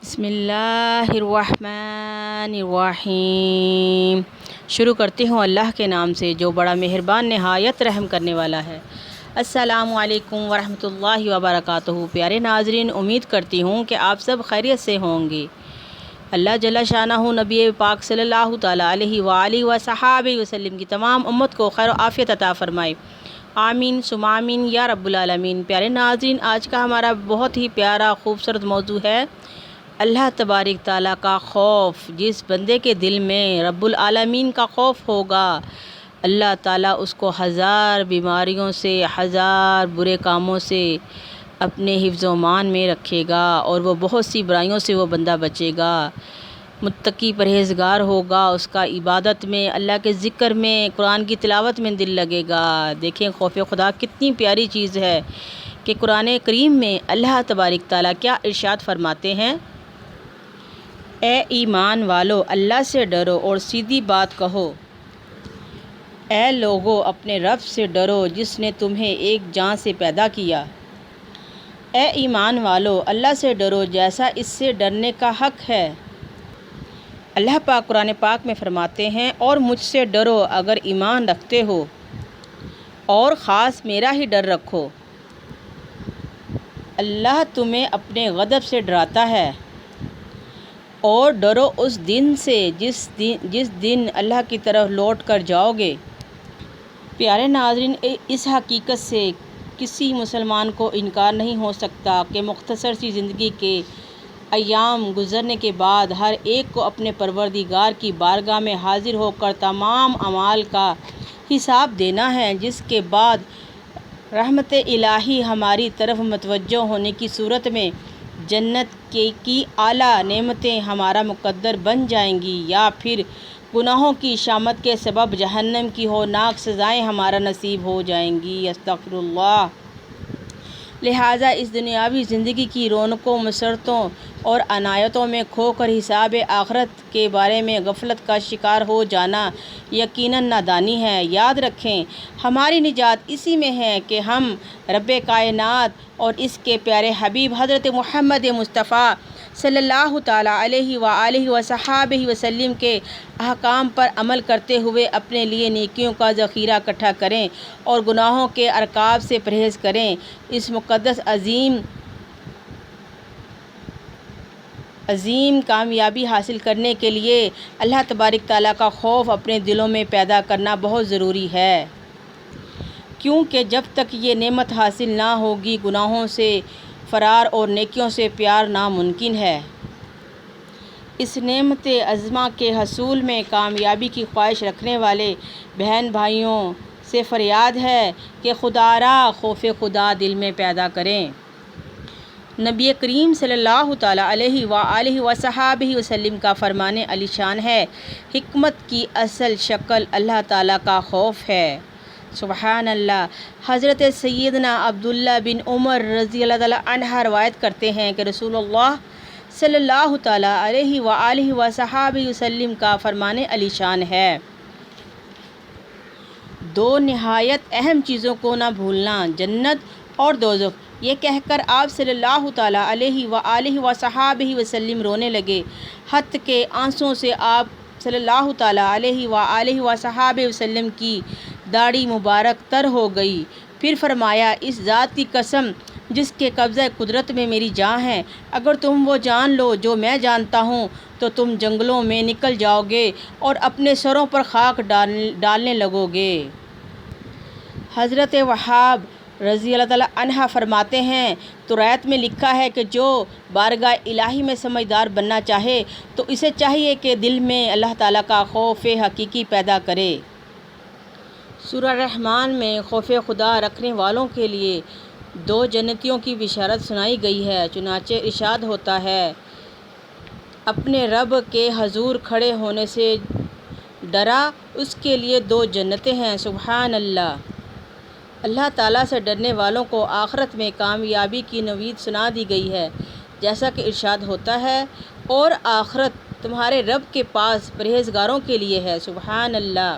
بسم اللہ الرحمن الرحیم۔ شروع کرتی ہوں اللہ کے نام سے جو بڑا مہربان نہایت رحم کرنے والا ہے۔ السلام علیکم ورحمۃ اللہ وبرکاتہ۔ پیارے ناظرین، امید کرتی ہوں کہ آپ سب خیریت سے ہوں گے۔ اللہ جل شانہ نبی پاک صلی اللہ تعالیٰ علیہ وآلہ وصحابہ وسلم کی تمام امت کو خیر و عافیت عطا فرمائے، آمین ثم آمین یا رب العالمین۔ پیارے ناظرین، آج کا ہمارا بہت ہی پیارا خوبصورت موضوع ہے اللہ تبارک تعالیٰ کا خوف۔ جس بندے کے دل میں رب العالمین کا خوف ہوگا، اللہ تعالیٰ اس کو ہزار بیماریوں سے، ہزار برے کاموں سے اپنے حفظ و امان میں رکھے گا، اور وہ بہت سی برائیوں سے وہ بندہ بچے گا، متقی پرہیزگار ہوگا، اس کا عبادت میں، اللہ کے ذکر میں، قرآن کی تلاوت میں دل لگے گا۔ دیکھیں خوف خدا کتنی پیاری چیز ہے کہ قرآن کریم میں اللہ تبارک تعالیٰ کیا ارشاد فرماتے ہیں، اے ایمان والو اللہ سے ڈرو اور سیدھی بات کہو، اے لوگو اپنے رب سے ڈرو جس نے تمہیں ایک جان سے پیدا کیا۔ اے ایمان والو اللہ سے ڈرو جیسا اس سے ڈرنے کا حق ہے۔ اللہ پاک قرآن پاک میں فرماتے ہیں، اور مجھ سے ڈرو اگر ایمان رکھتے ہو، اور خاص میرا ہی ڈر رکھو۔ اللہ تمہیں اپنے غضب سے ڈراتا ہے، اور ڈرو اس دن سے جس دن اللہ کی طرف لوٹ کر جاؤ گے۔ پیارے ناظرین، اس حقیقت سے کسی مسلمان کو انکار نہیں ہو سکتا کہ مختصر سی زندگی کے ایام گزرنے کے بعد ہر ایک کو اپنے پروردگار کی بارگاہ میں حاضر ہو کر تمام اعمال کا حساب دینا ہے، جس کے بعد رحمت الہی ہماری طرف متوجہ ہونے کی صورت میں جنت کی اعلیٰ نعمتیں ہمارا مقدر بن جائیں گی، یا پھر گناہوں کی شامت کے سبب جہنم کی ہولناک سزائیں ہمارا نصیب ہو جائیں گی۔ استغفر اللہ۔ لہٰذا اس دنیاوی زندگی کی رونقوں، مسرتوں اور عنایتوں میں کھو کر حساب آخرت کے بارے میں غفلت کا شکار ہو جانا یقیناً نادانی ہے۔ یاد رکھیں، ہماری نجات اسی میں ہے کہ ہم رب کائنات اور اس کے پیارے حبیب حضرت محمد مصطفیٰ صلی اللہ تعالیٰ علیہ وآلہ وصحابہ وسلم کے احکام پر عمل کرتے ہوئے اپنے لیے نیکیوں کا ذخیرہ اکٹھا کریں اور گناہوں کے ارکاب سے پرہیز کریں۔ اس مقدس عظیم کامیابی حاصل کرنے کے لیے اللہ تبارک تعالیٰ کا خوف اپنے دلوں میں پیدا کرنا بہت ضروری ہے، کیونکہ جب تک یہ نعمت حاصل نہ ہوگی گناہوں سے فرار اور نیکیوں سے پیار ناممکن ہے۔ اس نعمت عظیمہ کے حصول میں کامیابی کی خواہش رکھنے والے بہن بھائیوں سے فریاد ہے کہ خدارا خوف خدا دل میں پیدا کریں۔ نبی کریم صلی اللہ تعالیٰ علیہ وآلہ وصحابہ وسلم کا فرمان علی شان ہے، حکمت کی اصل شکل اللہ تعالیٰ کا خوف ہے۔ سبحان اللہ۔ حضرت سیدنا عبداللہ بن عمر رضی اللہ تعالیٰ عنہ روایت کرتے ہیں کہ رسول اللہ صلی اللہ تعالیٰ علیہ وآلہ وصحابہ وسلم کا فرمان علی شان ہے، دو نہایت اہم چیزوں کو نہ بھولنا، جنت اور دوزخ۔ یہ کہہ کر آپ صلی اللہ تعالیٰ علیہ وآلہ وصحابہ وسلم رونے لگے، حتیٰ کہ آنسوؤں سے آپ صلی اللہ تعالیٰ علیہ وآلہ وصحابہ وسلم کی داڑھی مبارک تر ہو گئی۔ پھر فرمایا، اس ذات کی قسم جس کے قبضہ قدرت میں میری جان ہے، اگر تم وہ جان لو جو میں جانتا ہوں تو تم جنگلوں میں نکل جاؤ گے اور اپنے سروں پر خاک ڈالنے لگو گے۔ حضرت وہاب رضی اللہ تعالیٰ عنہ فرماتے ہیں، توریت میں لکھا ہے کہ جو بارگاہ الہی میں سمجھدار بننا چاہے تو اسے چاہیے کہ دل میں اللہ تعالیٰ کا خوف حقیقی پیدا کرے۔ سورہ رحمان میں خوف خدا رکھنے والوں کے لیے دو جنتیوں کی بشارت سنائی گئی ہے۔ چنانچہ ارشاد ہوتا ہے، اپنے رب کے حضور کھڑے ہونے سے ڈرا، اس کے لیے دو جنتیں ہیں۔ سبحان اللہ۔ اللہ تعالیٰ سے ڈرنے والوں کو آخرت میں کامیابی کی نوید سنا دی گئی ہے، جیسا کہ ارشاد ہوتا ہے، اور آخرت تمہارے رب کے پاس پرہیزگاروں کے لیے ہے۔ سبحان اللہ۔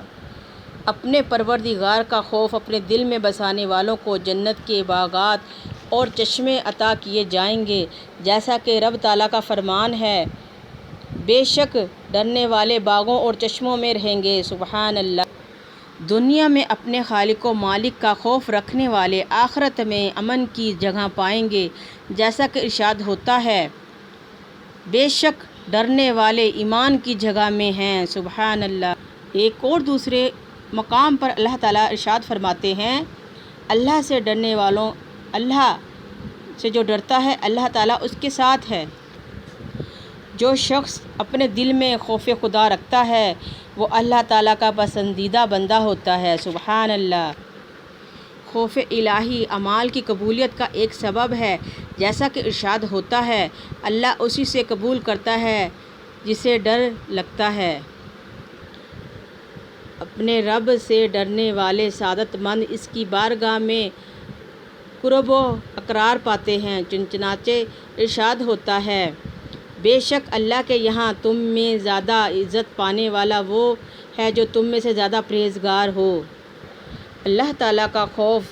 اپنے پروردگار کا خوف اپنے دل میں بسانے والوں کو جنت کے باغات اور چشمے عطا کیے جائیں گے، جیسا کہ رب تعالیٰ کا فرمان ہے، بے شک ڈرنے والے باغوں اور چشموں میں رہیں گے۔ سبحان اللہ۔ دنیا میں اپنے خالق و مالک کا خوف رکھنے والے آخرت میں امن کی جگہ پائیں گے، جیسا کہ ارشاد ہوتا ہے، بے شک ڈرنے والے ایمان کی جگہ میں ہیں۔ سبحان اللہ۔ ایک اور دوسرے مقام پر اللہ تعالیٰ ارشاد فرماتے ہیں، اللہ سے ڈرنے والوں، اللہ سے جو ڈرتا ہے اللہ تعالیٰ اس کے ساتھ ہے۔ جو شخص اپنے دل میں خوف خدا رکھتا ہے وہ اللہ تعالیٰ کا پسندیدہ بندہ ہوتا ہے۔ سبحان اللہ۔ خوف الہی اعمال کی قبولیت کا ایک سبب ہے، جیسا کہ ارشاد ہوتا ہے، اللہ اسی سے قبول کرتا ہے جسے ڈر لگتا ہے۔ اپنے رب سے ڈرنے والے سعادت مند اس کی بارگاہ میں قرب و اقرار پاتے ہیں۔ چنانچہ ارشاد ہوتا ہے، بے شک اللہ کے یہاں تم میں زیادہ عزت پانے والا وہ ہے جو تم میں سے زیادہ پرہیزگار ہو۔ اللہ تعالیٰ کا خوف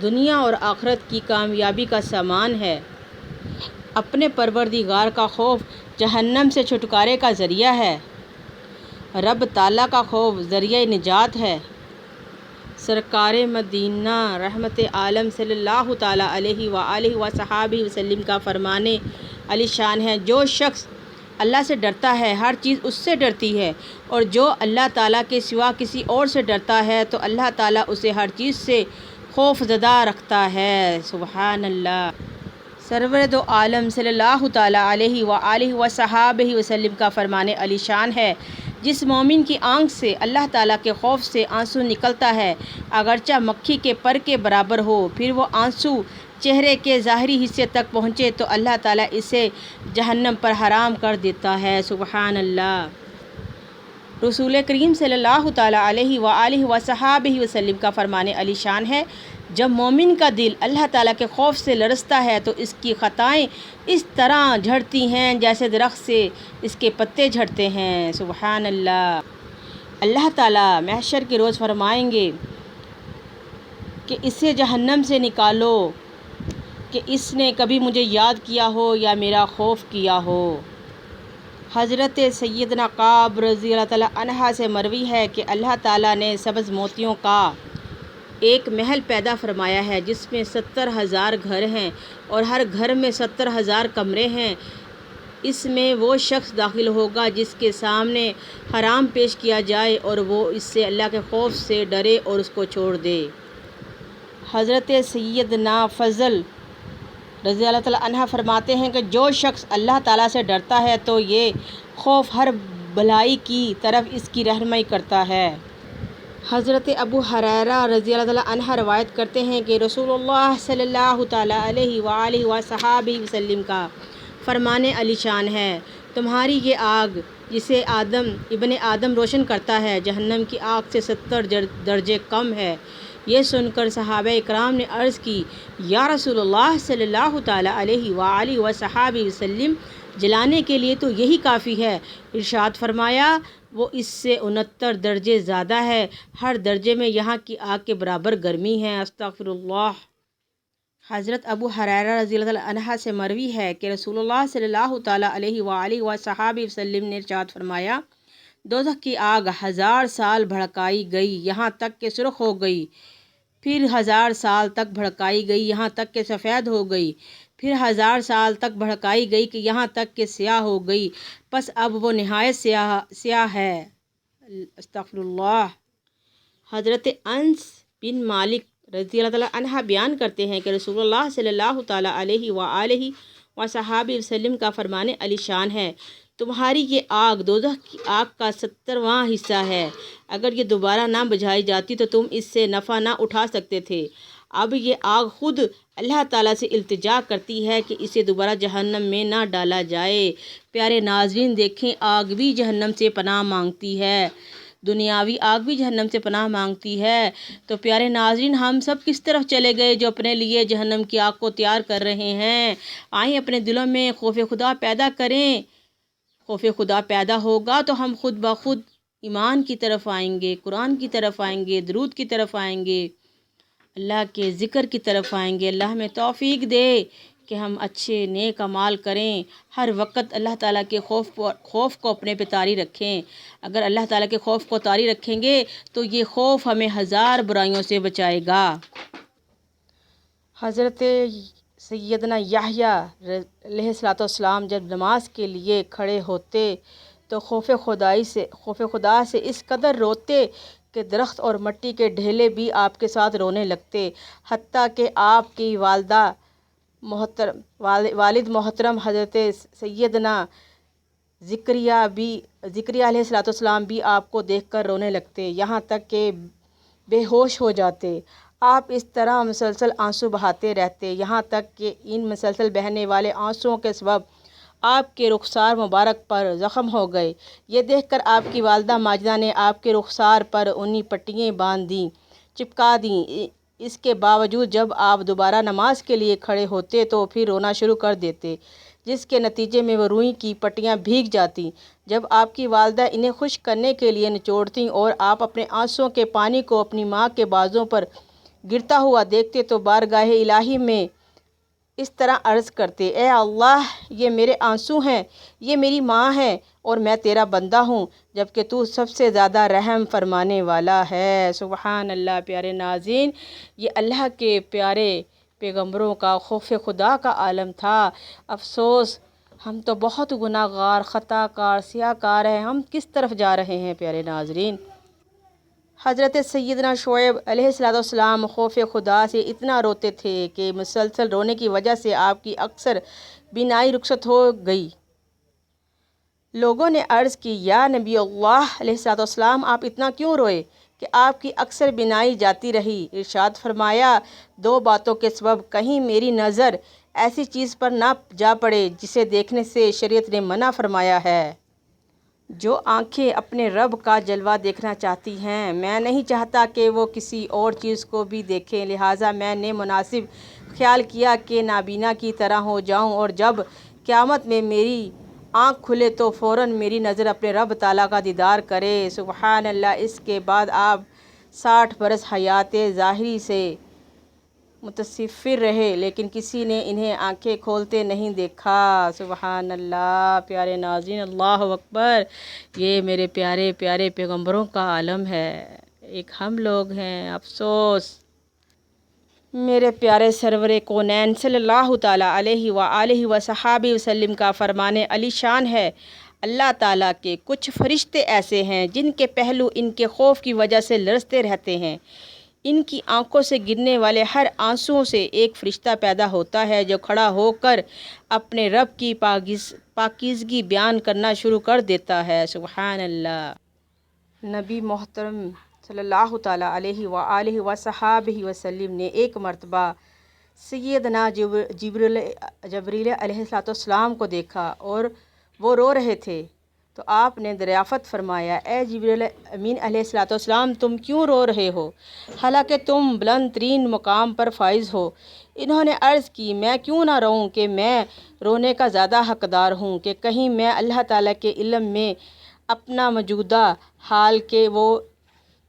دنیا اور آخرت کی کامیابی کا سامان ہے۔ اپنے پروردگار کا خوف جہنم سے چھٹکارے کا ذریعہ ہے۔ رب تعالیٰ کا خوف ذریعہ نجات ہے۔ سرکار مدینہ رحمت عالم صلی اللہ تعالیٰ علیہ وآلہ وصحبہ وسلم کا فرمان علی شان ہے، جو شخص اللہ سے ڈرتا ہے ہر چیز اس سے ڈرتی ہے، اور جو اللہ تعالیٰ کے سوا کسی اور سے ڈرتا ہے تو اللہ تعالیٰ اسے ہر چیز سے خوف زدہ رکھتا ہے۔ سبحان اللہ۔ سرور دو عالم صلی اللہ تعالیٰ علیہ وآلہ وصحبہ وسلم کا فرمان علی شان ہے، جس مومن کی آنکھ سے اللہ تعالیٰ کے خوف سے آنسو نکلتا ہے اگرچہ مکھی کے پر کے برابر ہو، پھر وہ آنسو چہرے کے ظاہری حصے تک پہنچے تو اللہ تعالیٰ اسے جہنم پر حرام کر دیتا ہے۔ سبحان اللہ۔ رسول کریم صلی اللہ تعالیٰ علیہ وآلہ وصحبہ وسلم کا فرمان علی شان ہے، جب مومن کا دل اللہ تعالیٰ کے خوف سے لرزتا ہے تو اس کی خطائیں اس طرح جھڑتی ہیں جیسے درخت سے اس کے پتے جھڑتے ہیں۔ سبحان اللہ۔ اللہ تعالیٰ محشر کے روز فرمائیں گے کہ اسے جہنم سے نکالو کہ اس نے کبھی مجھے یاد کیا ہو یا میرا خوف کیا ہو۔ حضرت سیدنا کعب رضی اللہ تعالیٰ عنہ سے مروی ہے کہ اللہ تعالیٰ نے سبز موتیوں کا ایک محل پیدا فرمایا ہے جس میں 70,000 گھر ہیں اور ہر گھر میں 70,000 کمرے ہیں۔ اس میں وہ شخص داخل ہوگا جس کے سامنے حرام پیش کیا جائے اور وہ اس سے اللہ کے خوف سے ڈرے اور اس کو چھوڑ دے۔ حضرت سیدنا فضل رضی اللہ تعالیٰ عنہ فرماتے ہیں کہ جو شخص اللہ تعالیٰ سے ڈرتا ہے تو یہ خوف ہر بھلائی کی طرف اس کی رہنمائی کرتا ہے۔ حضرت ابو ہریرہ رضی اللہ تعالیٰ عنہ روایت کرتے ہیں کہ رسول اللہ صلی اللہ تعالیٰ علیہ وآلہ وصحبہ وسلم کا فرمان علی شان ہے، تمہاری یہ آگ جسے ابن آدم روشن کرتا ہے جہنم کی آگ سے 70 درجے کم ہے۔ یہ سن کر صحابہ اکرام نے عرض کی، یا رسول اللہ صلی اللہ تعالیٰ علیہ وآلہ وصحبہ وسلم، جلانے کے لیے تو یہی کافی ہے۔ ارشاد فرمایا، وہ اس سے 69 درجے زیادہ ہے، ہر درجے میں یہاں کی آگ کے برابر گرمی ہے۔ استغفر اللہ۔ حضرت ابو ہریرہ رضی اللہ عنہ سے مروی ہے کہ رسول اللہ صلی اللہ تعالیٰ علیہ وآلہ وصحبہ وسلم نے ارشاد فرمایا، دوزخ کی آگ 1000 سال بھڑکائی گئی یہاں تک کہ سرخ ہو گئی، پھر 1000 سال تک بھڑکائی گئی یہاں تک کہ سفید ہو گئی، پھر 1000 سال تک بھڑکائی گئی کہ یہاں تک کہ سیاہ ہو گئی، پس اب وہ نہایت سیاہ ہے۔ استغفر اللہ۔ حضرت انس بن مالک رضی اللہ تعالیٰ عنہ بیان کرتے ہیں کہ رسول اللہ صلی اللہ تعالیٰ علیہ وآلہ وصحبہ وسلم کا فرمان علی شان ہے، تمہاری یہ آگ دوزخ کی آگ کا 70واں حصہ ہے، اگر یہ دوبارہ نہ بجھائی جاتی تو تم اس سے نفع نہ اٹھا سکتے تھے۔ اب یہ آگ خود اللہ تعالیٰ سے التجا کرتی ہے کہ اسے دوبارہ جہنم میں نہ ڈالا جائے۔ پیارے ناظرین دیکھیں، آگ بھی جہنم سے پناہ مانگتی ہے، دنیاوی آگ بھی جہنم سے پناہ مانگتی ہے۔ تو پیارے ناظرین، ہم سب کس طرف چلے گئے جو اپنے لیے جہنم کی آگ کو تیار کر رہے ہیں؟ آئیں اپنے دلوں میں خوف خدا پیدا کریں۔ خوف خدا پیدا ہوگا تو ہم خود بخود ایمان کی طرف آئیں گے، قرآن کی طرف آئیں گے، درود کی طرف آئیں گے۔ اللہ کے ذکر کی طرف آئیں گے۔ اللہ ہمیں توفیق دے کہ ہم اچھے نیک اعمال کریں، ہر وقت اللہ تعالیٰ کے خوف کو اپنے پہ طاری رکھیں۔ اگر اللہ تعالیٰ کے خوف کو طاری رکھیں گے تو یہ خوف ہمیں ہزار برائیوں سے بچائے گا۔ حضرت سیدنا یحییٰ علیہ السلام جب نماز کے لیے کھڑے ہوتے تو خوف خدا سے اس قدر روتے کہ درخت اور مٹی کے ڈھیلے بھی آپ کے ساتھ رونے لگتے، حتیٰ کہ آپ کی والد محترم حضرت سیدنا زکریا علیہ السلام بھی آپ کو دیکھ کر رونے لگتے، یہاں تک کہ بے ہوش ہو جاتے۔ آپ اس طرح مسلسل آنسو بہاتے رہتے، یہاں تک کہ ان مسلسل بہنے والے آنسوؤں کے سبب آپ کے رخسار مبارک پر زخم ہو گئے۔ یہ دیکھ کر آپ کی والدہ ماجدہ نے آپ کے رخسار پر اونی پٹیاں باندھ دیں، چپکا دیں۔ اس کے باوجود جب آپ دوبارہ نماز کے لیے کھڑے ہوتے تو پھر رونا شروع کر دیتے، جس کے نتیجے میں وہ روئی کی پٹیاں بھیگ جاتیں۔ جب آپ کی والدہ انہیں خشک کرنے کے لیے نچوڑتیں اور آپ اپنے آنسوؤں کے پانی کو اپنی ماں کے بازوں پر گرتا ہوا دیکھتے تو بارگاہ الہی میں اس طرح عرض کرتے: اے اللہ، یہ میرے آنسو ہیں، یہ میری ماں ہے اور میں تیرا بندہ ہوں، جبکہ تو سب سے زیادہ رحم فرمانے والا ہے۔ سبحان اللہ۔ پیارے ناظرین، یہ اللہ کے پیارے پیغمبروں کا خوف خدا کا عالم تھا۔ افسوس، ہم تو بہت گناہ گار، خطا کار، سیاہ کار ہیں، ہم کس طرف جا رہے ہیں پیارے ناظرین۔ حضرت سیدنا شعیب علیہ السلام خوف خدا سے اتنا روتے تھے کہ مسلسل رونے کی وجہ سے آپ کی اکثر بینائی رخصت ہو گئی۔ لوگوں نے عرض کی: یا نبی اللہ علیہ السلام، آپ اتنا کیوں روئے کہ آپ کی اکثر بینائی جاتی رہی؟ ارشاد فرمایا: دو باتوں کے سبب کہیں میری نظر ایسی چیز پر نہ جا پڑے جسے دیکھنے سے شریعت نے منع فرمایا ہے۔ جو آنکھیں اپنے رب کا جلوہ دیکھنا چاہتی ہیں، میں نہیں چاہتا کہ وہ کسی اور چیز کو بھی دیکھیں، لہٰذا میں نے مناسب خیال کیا کہ نابینا کی طرح ہو جاؤں، اور جب قیامت میں میری آنکھ کھلے تو فوراً میری نظر اپنے رب تعالیٰ کا دیدار کرے۔ سبحان اللہ۔ اس کے بعد آپ 60 برس حیات ظاہری سے متصفر رہے، لیکن کسی نے انہیں آنکھیں کھولتے نہیں دیکھا۔ سبحان اللہ۔ پیارے ناظرین، اللہ اکبر۔ یہ میرے پیارے پیارے پیغمبروں کا عالم ہے، ایک ہم لوگ ہیں۔ افسوس، میرے پیارے سرور کونین صلی اللہ تعالیٰ علیہ وآلہ وصحبہ وسلم کا فرمان علی شان ہے: اللہ تعالیٰ کے کچھ فرشتے ایسے ہیں جن کے پہلو ان کے خوف کی وجہ سے لرزتے رہتے ہیں۔ ان کی آنکھوں سے گرنے والے ہر آنسوؤں سے ایک فرشتہ پیدا ہوتا ہے جو کھڑا ہو کر اپنے رب کی پاکیزگی بیان کرنا شروع کر دیتا ہے۔ سبحان اللہ۔ نبی محترم صلی اللہ تعالیٰ علیہ وآلہ وصحبہ وسلم نے ایک مرتبہ سیدنا جبریل علیہ السلام کو دیکھا اور وہ رو رہے تھے، تو آپ نے دریافت فرمایا: اے جبریل امین علیہ السلام، تم کیوں رو رہے ہو، حالانکہ تم بلند ترین مقام پر فائز ہو؟ انہوں نے عرض کی: میں کیوں نہ روؤں کہ میں رونے کا زیادہ حقدار ہوں کہ کہیں میں اللہ تعالیٰ کے علم میں اپنا موجودہ حال کہ وہ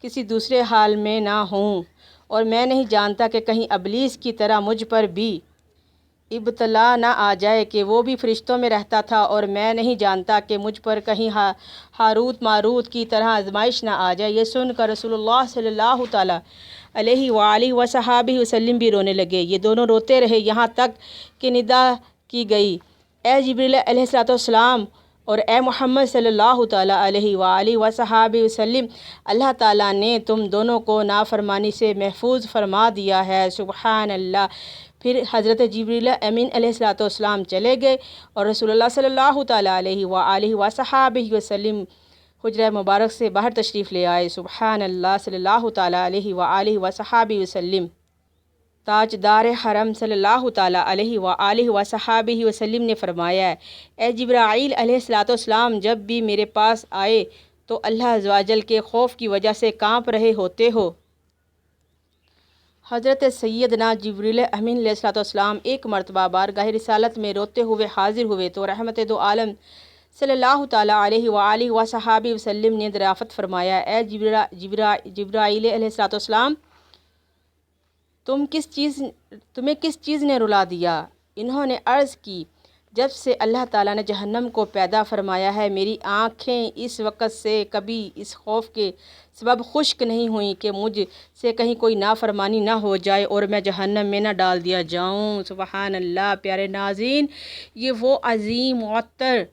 کسی دوسرے حال میں نہ ہوں، اور میں نہیں جانتا کہ کہیں ابلیس کی طرح مجھ پر بھی ابتلا نہ آ جائے کہ وہ بھی فرشتوں میں رہتا تھا، اور میں نہیں جانتا کہ مجھ پر کہیں ہاروت ماروت کی طرح آزمائش نہ آ جائے۔ یہ سن کر رسول اللہ صلی اللہ تعالیٰ علیہ وآلہ وصحبہ وسلم بھی رونے لگے۔ یہ دونوں روتے رہے، یہاں تک کہ ندا کی گئی: اے جبریل علیہ السلام اور اے محمد صلی اللہ تعالیٰ علیہ وآلہ وصحبہ وسلم، اللہ تعالیٰ نے تم دونوں کو نافرمانی سے محفوظ فرما دیا ہے۔ سبحان اللہ۔ پھر حضرت جبریل امین علیہ السلام چلے گئے اور رسول اللہ صلی اللہ تعالیٰ علیہ وآلہ وصحبہ وسلم حجرہ مبارک سے باہر تشریف لے آئے۔ سبحان اللہ۔ صلی اللہ تعالیٰ علیہ وآلہ وصحبہ وسلم۔ تاجدار حرم صلی اللہ تعالیٰ علیہ وآلہ وصحبہ وسلم نے فرمایا: اے جبرائیل علیہ السلام، جب بھی میرے پاس آئے تو اللہ عز و جل کے خوف کی وجہ سے کانپ رہے ہوتے ہو۔ حضرت سیدنا جبریل امین علیہ السلام ایک مرتبہ بارگاہ رسالت میں روتے ہوئے حاضر ہوئے تو رحمت دو عالم صلی اللہ تعالیٰ علیہ وآلہ وصحبہ وسلم نے دریافت فرمایا: اے جبرائیل علیہ السلام، تمہیں کس چیز نے رلا دیا؟ انہوں نے عرض کی، جب سے اللہ تعالیٰ نے جہنم کو پیدا فرمایا ہے میری آنکھیں اس وقت سے کبھی اس خوف کے سبب خشک نہیں ہوئیں کہ مجھ سے کہیں کوئی نافرمانی نہ ہو جائے اور میں جہنم میں نہ ڈال دیا جاؤں۔ سبحان اللہ۔ پیارے ناظرین، یہ وہ عظیم معطر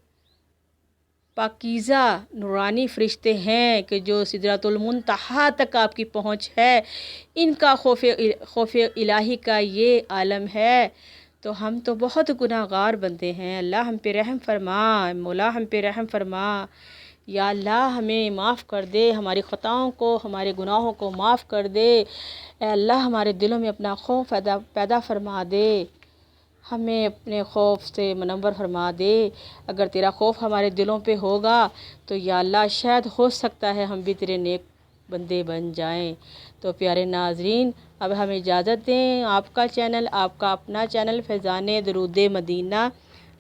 پاکیزہ نورانی فرشتے ہیں کہ جو سدرۃ المنتہا تک آپ کی پہنچ ہے، ان کا خوف الہی کا یہ عالم ہے۔ تو ہم تو بہت گناہ گار بندے ہیں، اللہ ہم پہ رحم فرما، مولا ہم پہ رحم فرما۔ یا اللہ ہمیں معاف کر دے، ہماری خطاؤں کو، ہمارے گناہوں کو معاف کر دے۔ اے اللہ ہمارے دلوں میں اپنا خوف پیدا فرما دے، ہمیں اپنے خوف سے منور فرما دے۔ اگر تیرا خوف ہمارے دلوں پہ ہوگا تو یا اللہ شاید ہو سکتا ہے ہم بھی تیرے نیک بندے بن جائیں۔ تو پیارے ناظرین، اب ہمیں اجازت دیں۔ آپ کا چینل، آپ کا اپنا چینل فیضان درود مدینہ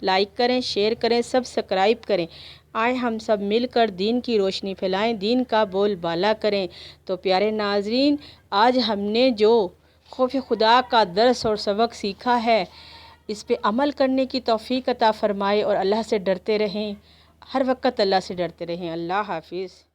لائک کریں، شیئر کریں، سبسکرائب کریں۔ آئیں ہم سب مل کر دین کی روشنی پھیلائیں، دین کا بول بالا کریں۔ تو پیارے ناظرین، آج ہم نے جو خوف خدا کا درس اور سبق سیکھا ہے، اس پہ عمل کرنے کی توفیق عطا فرمائے اور اللہ سے ڈرتے رہیں، ہر وقت اللہ سے ڈرتے رہیں۔ اللہ حافظ۔